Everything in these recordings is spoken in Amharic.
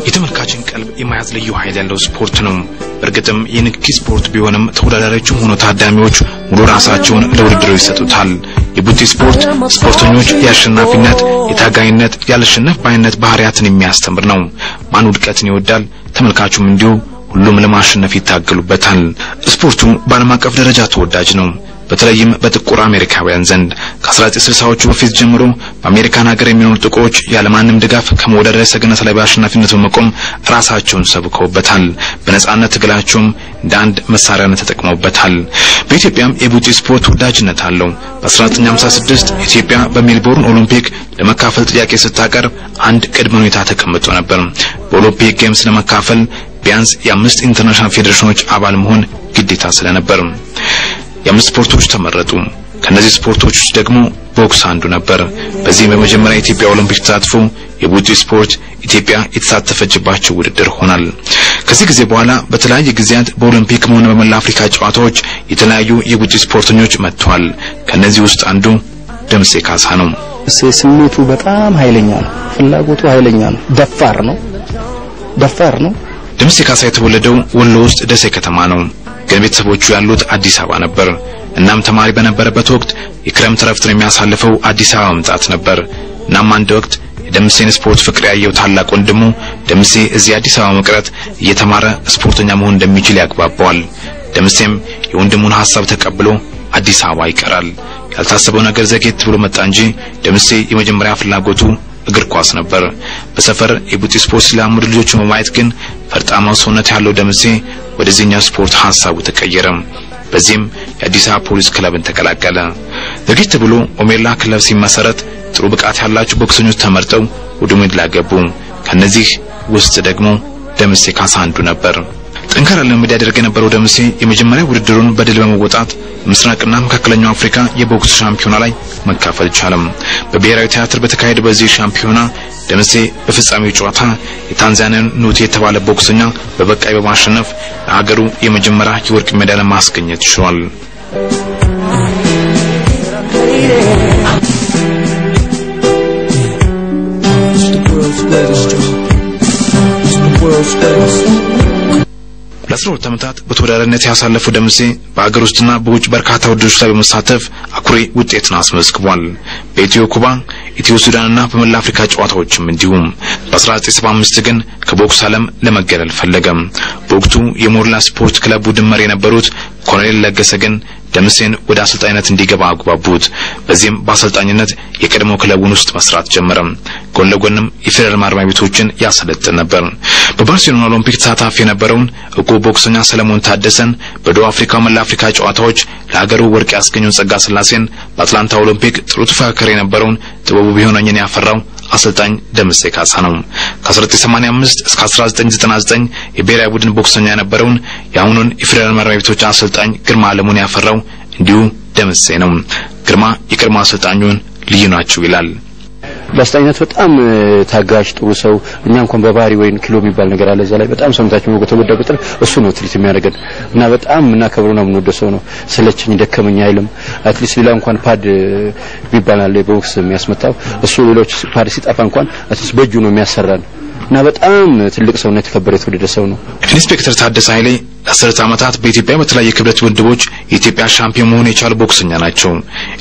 የተመልካችን ቀልብ የማያዝ ልዩ ኃይል ያለው ስፖርት ነው። በርግጥም የንክኪ ስፖርት ቢሆንም ተወዳዳሪዎቹ ሆኖ ታዳሚዎች ሙሉ ራሳቸውን ለውድድሩ ይሰጡታል። የቡጢ ስፖርት ስፖርተኞች የአሸናፊነት፣ የታጋይነት፣ ያለሽነፍ ባይነት ባህሪያትን የሚያስተምር ነው። ማን ውድቀትን ይወዳል? ተመልካቹም እንዲሁ ሁሉም ለማሸነፍ ይታገሉበታል። ስፖርቱ በዓለም አቀፍ ደረጃ ተወዳጅ ነው። በተለይም በጥቁር አሜሪካውያን ዘንድ ከ1960ዎቹ በፊት ጀምሮ በአሜሪካን ሀገር የሚኖሩ ጥቁሮች ያለማንም ድጋፍ ከመወዳደሪያ ሰገነት ላይ በአሸናፊነት በመቆም ራሳቸውን ሰብከውበታል። በነጻነት ትግላቸውም እንደ አንድ መሳሪያነት ተጠቅመውበታል። በኢትዮጵያም የቡጢ ስፖርት ተወዳጅነት አለው። በ1956 ኢትዮጵያ በሜልቦርን ኦሎምፒክ ለመካፈል ጥያቄ ስታቀርብ አንድ ቅድመ ሁኔታ ተቀምጦ ነበር። በኦሎምፒክ ጌምስ ለመካፈል ቢያንስ የ5 ኢንተርናሽናል ፌዴሬሽኖች አባል መሆን ግዴታ ስለነበር የአምስት ስፖርቶች ተመረጡ። ከነዚህ ስፖርቶች ደግሞ ቦክስ አንዱ ነበር። በዚህ በመጀመሪያ የኢትዮጵያ ኦሎምፒክ ተሳትፎ የቡጢ ስፖርት ኢትዮጵያ የተሳተፈችባቸው ውድድር ሆናል። ከዚህ ጊዜ በኋላ በተለያየ ጊዜያት በኦሎምፒክ ሆነ በመላ አፍሪካ ጨዋታዎች የተለያዩ የቡጢ ስፖርተኞች መጥተዋል። ከነዚህ ውስጥ አንዱ ደምሴ ካሳ ነው። ስሜቱ በጣም ኃይለኛ ነው። ፍላጎቱ ኃይለኛ ነው። ደፋር ነው። ደምሴ ካሳ የተወለደው ወሎ ውስጥ ደሴ ከተማ ነው። ግን ቤተሰቦቹ ያሉት አዲስ አበባ ነበር። እናም ተማሪ በነበረበት ወቅት የክረምት ረፍትን የሚያሳልፈው አዲስ አበባ መምጣት ነበር። እናም አንድ ወቅት የደምሴን ስፖርት ፍቅር ያየው ታላቅ ወንድሙ ደምሴ እዚህ አዲስ አበባ መቅረት እየተማረ ስፖርተኛ መሆን እንደሚችል ያግባባዋል። ደምሴም የወንድሙን ሐሳብ ተቀብሎ አዲስ አበባ ይቀራል። ያልታሰበው ነገር ዘግይቶ ብሎ መጣ እንጂ ደምሴ የመጀመሪያ ፍላጎቱ እግር ኳስ ነበር። በሰፈር የቡጢ ስፖርት ሲላመዱ ልጆቹን በማየት ግን ፈርጣማው ሰውነት ያለው ደምሴ ወደዚህኛው ስፖርት ሐሳቡ ተቀየረ። በዚህም የአዲስ አበባ ፖሊስ ክለብን ተቀላቀለ። ዘግይቶ ብሎ ኦሜላ ክለብ ሲመሰረት ጥሩ ብቃት ያላቸው ቦክሰኞች ተመርጠው ወደ ሜዳ ገቡ። ከነዚህ ውስጥ ደግሞ ደምሴ ካሳ አንዱ ነበር። ጠንካራ ልምምድ ያደርግ የነበረው ደምሴ የመጀመሪያ ውድድሩን በድል በመወጣት ምስራቅና መካከለኛው አፍሪካ የቦክስ ሻምፒዮና ላይ መካፈል ቻለም። በብሔራዊ ቲያትር በተካሄደ በዚህ ሻምፒዮና ደምሴ በፍጻሜው ጨዋታ የታንዛኒያን ኑቲ የተባለ ቦክሰኛ በበቃይ በማሸነፍ ለሀገሩ የመጀመሪያ የወርቅ ሜዳሊያ ማስገኘት ችሏል። ለ12 ዓመታት በተወዳዳሪነት ያሳለፈው ደምሴ በአገር ውስጥና በውጭ በርካታ ውድድሮች ላይ በመሳተፍ አኩሪ ውጤትን አስመዝግቧል። በኢትዮ ኩባ፣ ኢትዮ ሱዳንና በመላ አፍሪካ ጨዋታዎችም እንዲሁም በ1975 ግን ከቦክስ ዓለም ለመገለል ፈለገ። በወቅቱ የሞርላ ስፖርት ክለብ ቡድን መሪ የነበሩት ኮሎኔል ለገሰ ግን ደምሴን ወደ አሰልጣኝነት እንዲገባ አግባቡት። በዚህም በአሰልጣኝነት የቀድሞ ክለቡን ውስጥ መስራት ጀመረ። ጎን ለጎንም የፌደራል ማረሚያ ቤቶችን ያሰለጥን ነበር። በባርሴሎና ኦሎምፒክ ተሳታፊ የነበረውን እኮ ቦክሰኛ ሰለሞን ታደሰን በደቡብ አፍሪካ መላ አፍሪካ ጨዋታዎች ለሀገሩ ወርቅ ያስገኘው ጸጋ ስላሴን በአትላንታ ኦሎምፒክ ጥሩ ተፋካሪ የነበረውን ጥበቡ ቢሆነኝን ያፈራው አሰልጣኝ ደምሴ ካሳ ነው። ከ1985 እስከ 1999 የብሔራዊ ቡድን ቦክሰኛ የነበረውን የአሁኑን የፌደራል ማረሚያ ቤቶች አሰልጣኝ ግርማ አለሙን ያፈራው እንዲሁ ደምሴ ነው። ግርማ የቀድሞ አሰልጣኙን ልዩ ናቸው ይላል። በአስተኛት በጣም ታጋሽ ጥሩ ሰው እኛ እንኳን በባህሪ ወይን ኪሎ የሚባል ነገር አለ እዛ ላይ በጣም ሰምታችሁ ነው ከተወደደ ቁጥር እሱ ነው ትሪት የሚያደርገን እና በጣም እናከብረው ነው የምንወደው ሰው ነው። ስለችኝ ደከመኝ አይልም። አትሊስት ሌላ እንኳን ፓድ ቢባላል በቦክስ የሚያስመጣው እሱ ሌሎች ፓድ ሲጣፋ እንኳን አትሊስት በእጁ ነው የሚያሰራን እና በጣም ትልቅ ሰው ነው የተከበረ የተወደደ ሰው ነው። ኢንስፔክተር ታደሰ ኃይሌ ለ10 ዓመታት በኢትዮጵያ በተለያየ ክብደት ምድቦች የኢትዮጵያ ሻምፒዮን መሆን የቻሉ ቦክሰኛ ናቸው።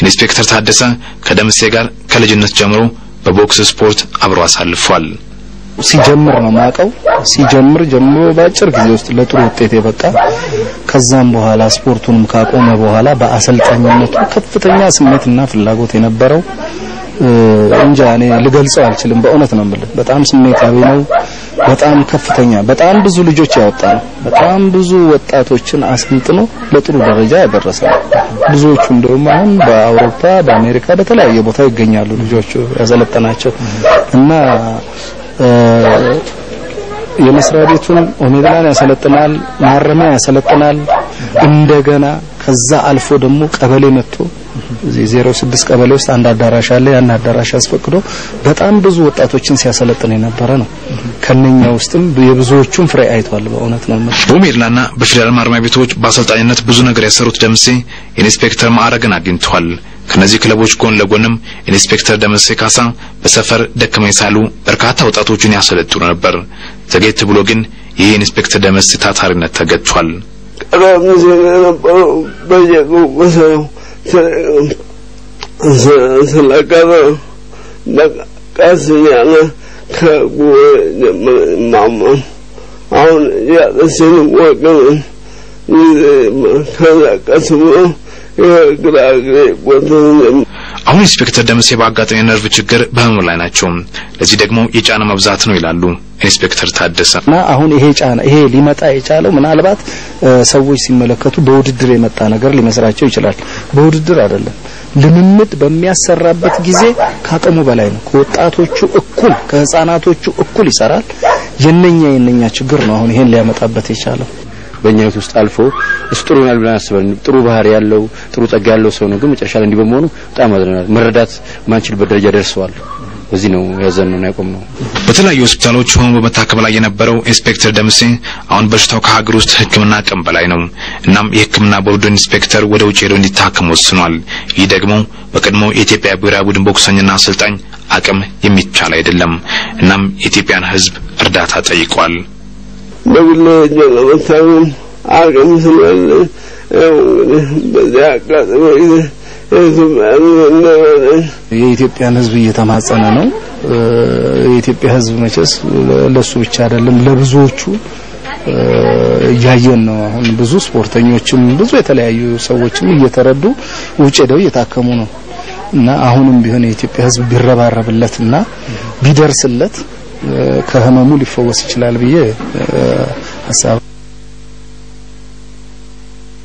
ኢንስፔክተር ታደሰ ከደምሴ ጋር ከልጅነት ጀምሮ በቦክስ ስፖርት አብሮ አሳልፏል። ሲጀምር ነው ማቀው ሲጀምር ጀምሮ ባጭር ጊዜ ውስጥ ለጥሩ ውጤት የበቃ ከዛም በኋላ ስፖርቱንም ካቆመ በኋላ በአሰልጣኝነቱ ከፍተኛ ስሜትና ፍላጎት የነበረው እንጃ እኔ ልገልጸው አልችልም። በእውነት ነው ማለት በጣም ስሜታዊ ነው። በጣም ከፍተኛ በጣም ብዙ ልጆች ያወጣል። በጣም ብዙ ወጣቶችን አስልጥኖ ለጥሩ ደረጃ ያደረሰ ብዙዎቹ እንደውም አሁን በአውሮፓ በአሜሪካ በተለያየ ቦታ ይገኛሉ ልጆቹ ያሰለጠናቸው እና የመስሪያ ቤቱን ኦሜጋን ያሰለጥናል፣ ማረሚያ ያሰለጥናል። እንደገና ከዛ አልፎ ደግሞ ቀበሌ መጥቶ 06 ቀበሌ ውስጥ አንድ አዳራሽ አለ። ያን አዳራሽ አስፈቅዶ በጣም ብዙ ወጣቶችን ሲያሰለጥን የነበረ ነው። ከነኛ ውስጥም የብዙዎቹን ፍሬ አይቷል። በእውነት ነው ማለት በሜሪላና በፌደራል ማረሚያ ቤቶች በአሰልጣኝነት ብዙ ነገር ያሰሩት ደምሴ ኢንስፔክተር ማዕረግን አግኝቷል። ከነዚህ ክለቦች ጎን ለጎንም ኢንስፔክተር ደምሴ ካሳ በሰፈር ደከመኝ ሳሉ በርካታ ወጣቶችን ያሰለጥኑ ነበር። ዘጌት ብሎ ግን ይህ ኢንስፔክተር ደምሴ ታታሪነት ተገቷል። አሁን ኢንስፔክተር ደምሴ ባጋጠመው የነርቭ ችግር በህመም ላይ ናቸው። ለዚህ ደግሞ የጫና መብዛት ነው ይላሉ ኢንስፔክተር ታደሰና አሁን ይሄ ሊመጣ የቻለው ምናልባት ሰዎች ሲመለከቱ በውድድር የመጣ ነገር ሊመስላቸው ይችላል። በውድድር አይደለም። ልምምድ በሚያሰራበት ጊዜ ካቀሙ በላይ ነው። ከወጣቶቹ እኩል ከህፃናቶቹ እኩል ይሰራል። የነኛ ችግር ነው አሁን ይሄን ሊያመጣበት የቻለው። በእኛ ህይወት ውስጥ አልፎ ጥሩናል ብለን አስበን ጥሩ ባህሪ ያለው ጥሩ ጸጋ ያለው ሰው ነው። ግን መጨረሻ ላይ እንዲህ በመሆኑ በጣም አዝነናል። መረዳት ማንችልበት ደረጃ ደርሰዋል። በዚህ ነው ያዘነው ያቆምነው። በተለያዩ ሆስፒታሎች ሆኖ በመታከም ላይ የነበረው ኢንስፔክተር ደምሴ አሁን በሽታው ከሀገር ውስጥ ህክምና አቅም በላይ ነው። እናም የህክምና ቦርዱ ኢንስፔክተር ወደ ውጭ ሄዶ እንዲታከም ወስኗል። ይህ ደግሞ በቀድሞ የኢትዮጵያ ብሔራዊ ቡድን ቦክሰኛና አሰልጣኝ አቅም የሚቻል አይደለም። እናም የኢትዮጵያን ህዝብ እርዳታ ጠይቋል። በግሌ ለመታመም አቅም ስለሌለ የኢትዮጵያን ህዝብ እየተማጸነ ነው። የኢትዮጵያ ህዝብ መቼስ ለሱ ብቻ አይደለም ለብዙዎቹ ያየን ነው። አሁን ብዙ ስፖርተኞችም ብዙ የተለያዩ ሰዎችም እየተረዱ ውጭ ሄደው እየታከሙ ነው እና አሁንም ቢሆን የኢትዮጵያ ህዝብ ቢረባረብለትና ቢደርስለት ከህመሙ ሊፈወስ ይችላል ብዬ ሐሳብ